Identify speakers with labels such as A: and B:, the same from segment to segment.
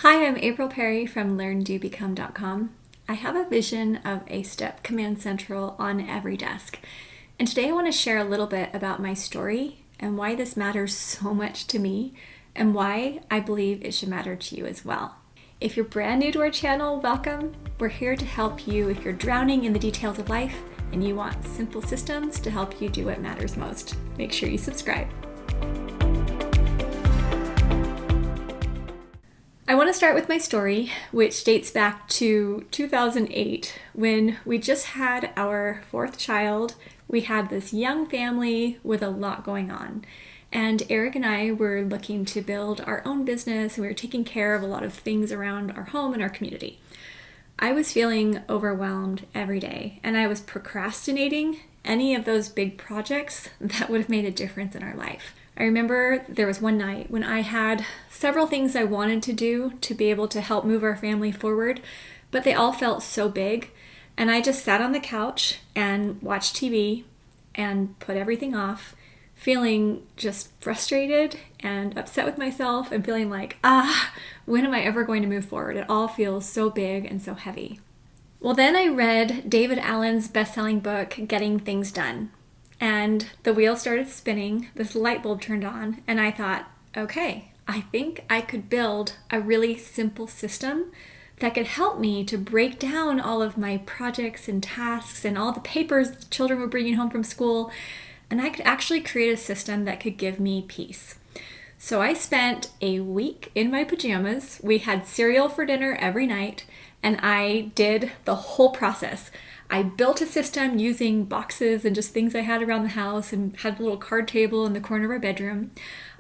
A: Hi, I'm April Perry from LearnDoBecome.com. I have a vision of a STEP Command Central on every desk. And today I want to share a little bit about my story and why this matters so much to me and why I believe it should matter to you as well. If you're brand new to our channel, welcome. We're here to help you if you're drowning in the details of life and you want simple systems to help you do what matters most. Make sure you subscribe. I want to start with my story, which dates back to 2008 when we just had our fourth child. We had this young family with a lot going on. And Eric and I were looking to build our own business, and we were taking care of a lot of things around our home and our community. I was feeling overwhelmed every day, and I was procrastinating any of those big projects that would have made a difference in our life. I remember there was one night when I had several things I wanted to do to be able to help move our family forward, but they all felt so big. And I just sat on the couch and watched TV and put everything off, feeling just frustrated and upset with myself and feeling like, when am I ever going to move forward? It all feels so big and so heavy. Well, then I read David Allen's best-selling book, Getting Things Done. And the wheel started spinning, this light bulb turned on, and I thought, okay, I think I could build a really simple system that could help me to break down all of my projects and tasks and all the papers the children were bringing home from school, and I could actually create a system that could give me peace. So I spent a week in my pajamas. We had cereal for dinner every night, and I did the whole process. I built a system using boxes and just things I had around the house and had a little card table in the corner of our bedroom.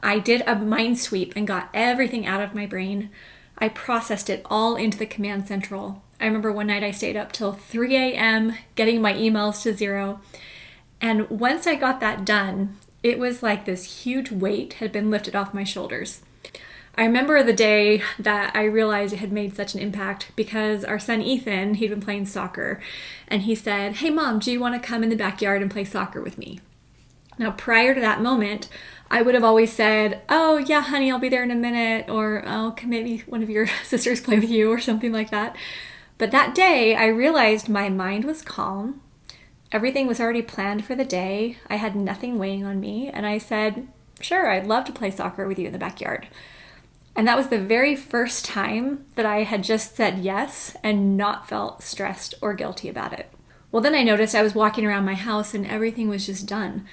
A: I did a mind sweep and got everything out of my brain. I processed it all into the Command Central. I remember one night I stayed up till 3 a.m. getting my emails to zero. And once I got that done, it was like this huge weight had been lifted off my shoulders. I remember the day that I realized it had made such an impact because our son Ethan, he'd been playing soccer, and he said, "Hey Mom, do you want to come in the backyard and play soccer with me?" Now, prior to that moment, I would have always said, "Oh yeah, honey, I'll be there in a minute," or "Oh, can maybe one of your sisters play with you," or something like that. But that day, I realized my mind was calm. Everything was already planned for the day. I had nothing weighing on me, and I said, "Sure, I'd love to play soccer with you in the backyard." And that was the very first time that I had just said yes and not felt stressed or guilty about it. Well, then I noticed I was walking around my house and everything was just done.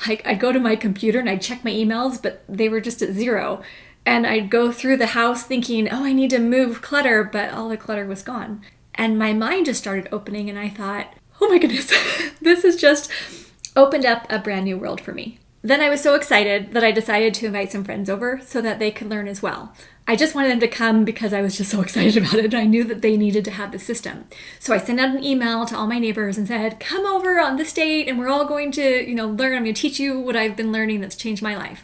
A: I'd go to my computer and I'd check my emails, but they were just at zero. And I'd go through the house thinking, I need to move clutter, but all the clutter was gone. And my mind just started opening and I thought, oh my goodness, this has just opened up a brand new world for me. Then I was so excited that I decided to invite some friends over so that they could learn as well. I just wanted them to come because I was just so excited about it. I knew that they needed to have the system. So I sent out an email to all my neighbors and said, come over on this date and we're all going to, learn. I'm going to teach you what I've been learning that's changed my life.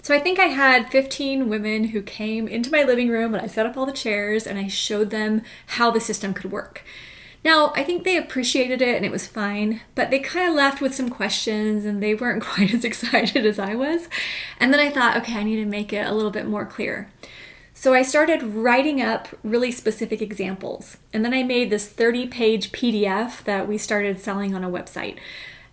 A: So I think I had 15 women who came into my living room and I set up all the chairs and I showed them how the system could work. Now, I think they appreciated it and it was fine, but they kind of left with some questions and they weren't quite as excited as I was. And then I thought, okay, I need to make it a little bit more clear. So I started writing up really specific examples. And then I made this 30-page PDF that we started selling on a website.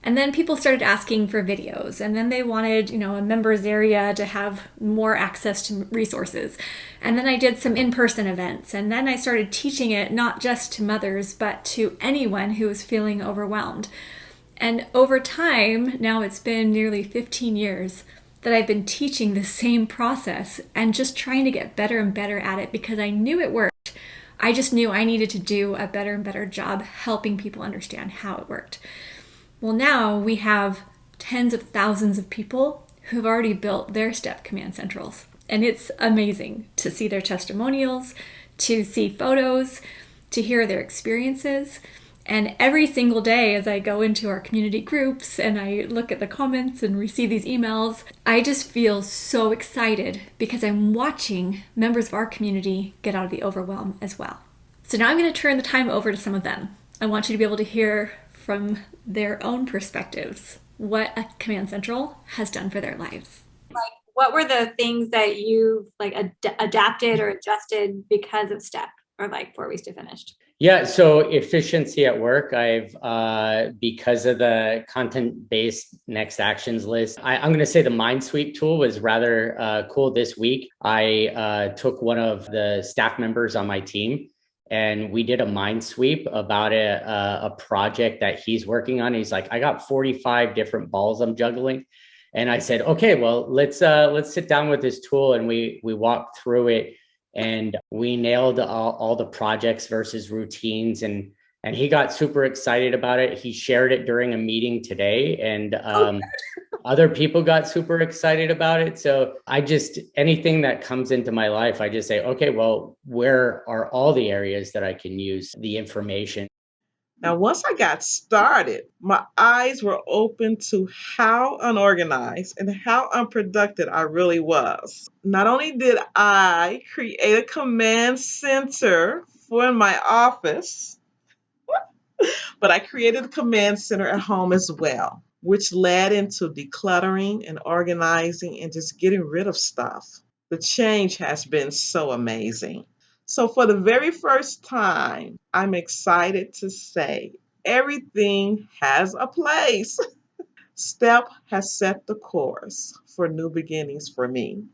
A: And then people started asking for videos, and then they wanted, a members area to have more access to resources. And then I did some in-person events, and then I started teaching it not just to mothers, but to anyone who was feeling overwhelmed. And over time, now it's been nearly 15 years that I've been teaching the same process and just trying to get better and better at it because I knew it worked. I just knew I needed to do a better and better job helping people understand how it worked. Well, now we have tens of thousands of people who've already built their STEP Command Centrals. And it's amazing to see their testimonials, to see photos, to hear their experiences. And every single day as I go into our community groups and I look at the comments and receive these emails, I just feel so excited because I'm watching members of our community get out of the overwhelm as well. So now I'm going to turn the time over to some of them. I want you to be able to hear from their own perspectives what a Command Central has done for their lives.
B: Like
A: What were the things that you've like adapted or adjusted because of STEP or like 4 weeks to finished?
B: Yeah, so efficiency at work, I've because of the content-based next actions list, I'm going to say the Minesweep tool was rather cool this week. I took one of the staff members on my team, and we did a Minesweep about a project that he's working on. He's like, I got 45 different balls I'm juggling. And I said, okay, well, let's sit down with this tool, and we walked through it, and we nailed all the projects versus routines, and he got super excited about it. He shared it during a meeting today, and other people got super excited about it. So I just, anything that comes into my life, I just say, okay, well, where are all the areas that I can use the information?
C: Now, once I got started, my eyes were open to how unorganized and how unproductive I really was. Not only did I create a command center for my office, but I created a command center at home as well, which led into decluttering and organizing and just getting rid of stuff. The change has been so amazing. So, for the very first time, I'm excited to say everything has a place. Step has set the course for new beginnings for me.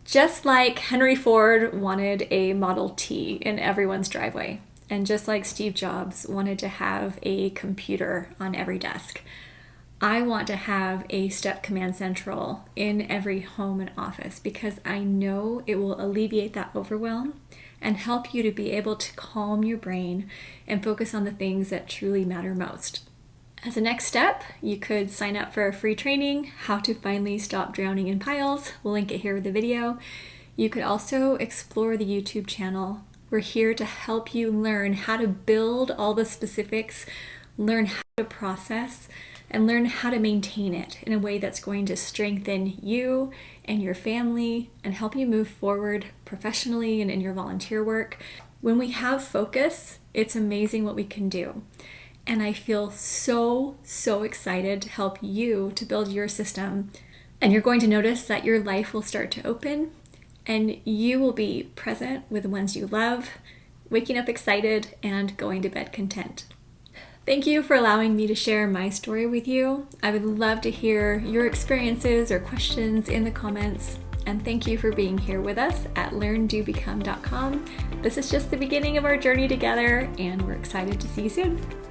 A: Just like Henry Ford wanted a Model T in everyone's driveway, and just like Steve Jobs wanted to have a computer on every desk, I want to have a STEP command central in every home and office because I know it will alleviate that overwhelm and help you to be able to calm your brain and focus on the things that truly matter most. As a next step, you could sign up for a free training, How to Finally Stop Drowning in Piles. We'll link it here with the video. You could also explore the YouTube channel. We're here to help you learn how to build all the specifics, learn how to process, and learn how to maintain it in a way that's going to strengthen you and your family and help you move forward professionally and in your volunteer work. When we have focus, it's amazing what we can do. And I feel so excited to help you to build your system. And you're going to notice that your life will start to open and you will be present with the ones you love, waking up excited and going to bed content. Thank you for allowing me to share my story with you. I would love to hear your experiences or questions in the comments. And thank you for being here with us at learndobecome.com. This is just the beginning of our journey together, and we're excited to see you soon.